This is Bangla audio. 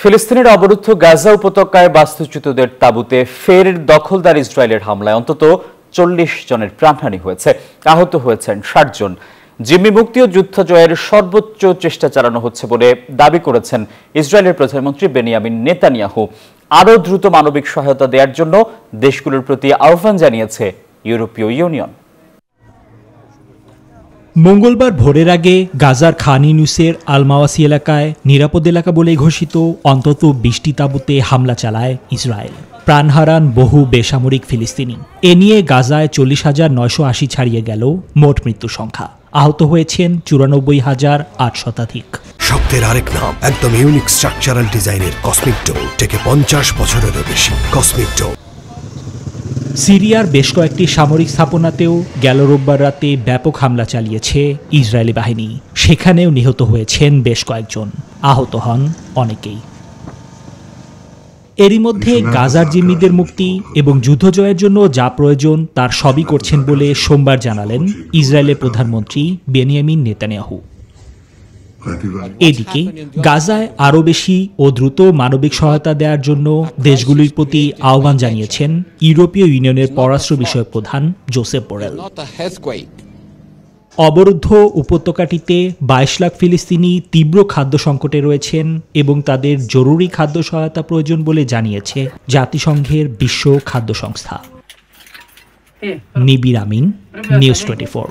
ফিলিস্তিনের অবরুদ্ধ গাজা উপত্যকায় বাস্তুচ্যুতদের তাঁবুতে ফের দখলদার ইসরায়েলের হামলায় অন্তত ৪০ জনের প্রাণহানি হয়েছে, আহত হয়েছেন ৬০ জন। জিম্মি মুক্তি ও যুদ্ধ জয়ের সর্বোচ্চ চেষ্টা চালানো হচ্ছে বলে দাবি করেছেন ইসরায়েলের প্রধানমন্ত্রী বেনিয়ামিন নেতানিয়াহু। আরও দ্রুত মানবিক সহায়তা দেওয়ার জন্য দেশগুলোর প্রতি আহ্বান জানিয়েছে ইউরোপীয় ইউনিয়ন। মঙ্গলবার ভোরের আগে গাজার খান ইউনুসের আল মাওয়াসি এলাকায় নিরাপদ এলাকা বলে ঘোষিত অন্তত ২০টি তাঁবুতে হামলা চালায় ইসরায়েল। প্রাণ হারান বহু বেসামরিক ফিলিস্তিনি। এ নিয়ে গাজায় ৪০,৯৮০ ছাড়িয়ে গেল মোট মৃত্যু সংখ্যা। আহত হয়েছেন ৯৪,৮০০ শতাধিক। শব্দের আরেক নাম, একদম ইউনিক স্ট্রাকচারাল ডিজাইনের কসমিক ডোম, থেকে ৫০ বছরেরও বেশি। কসমিক ডোম। সিরিয়ার বেশ কয়েকটি সামরিক স্থাপনাতেও গেল রোববার রাতে ব্যাপক হামলা চালিয়েছে ইসরায়েলি বাহিনী। সেখানেও নিহত হয়েছেন বেশ কয়েকজন, আহত হন অনেকেই। এরই মধ্যে গাজার জিম্মিদের মুক্তি এবং যুদ্ধ জয়ের জন্য যা প্রয়োজন তার সবই করছেন বলে সোমবার জানালেন ইসরায়েলের প্রধানমন্ত্রী বেনিয়ামিন নেতানিয়াহু। এদিকে গাজায় আরও বেশি ও দ্রুত মানবিক সহায়তা দেওয়ার জন্য দেশগুলির প্রতি আহ্বান জানিয়েছেন ইউরোপীয় ইউনিয়নের পররাষ্ট্র বিষয়ক প্রধান জোসেপ বোরেল। অবরুদ্ধ উপত্যকাটিতে ২২ লাখ ফিলিস্তিনি তীব্র খাদ্য সংকটে রয়েছেন এবং তাদের জরুরি খাদ্য সহায়তা প্রয়োজন বলে জানিয়েছে জাতিসংঘের বিশ্ব খাদ্য সংস্থা। নিবির আমিন, নিউজ 24।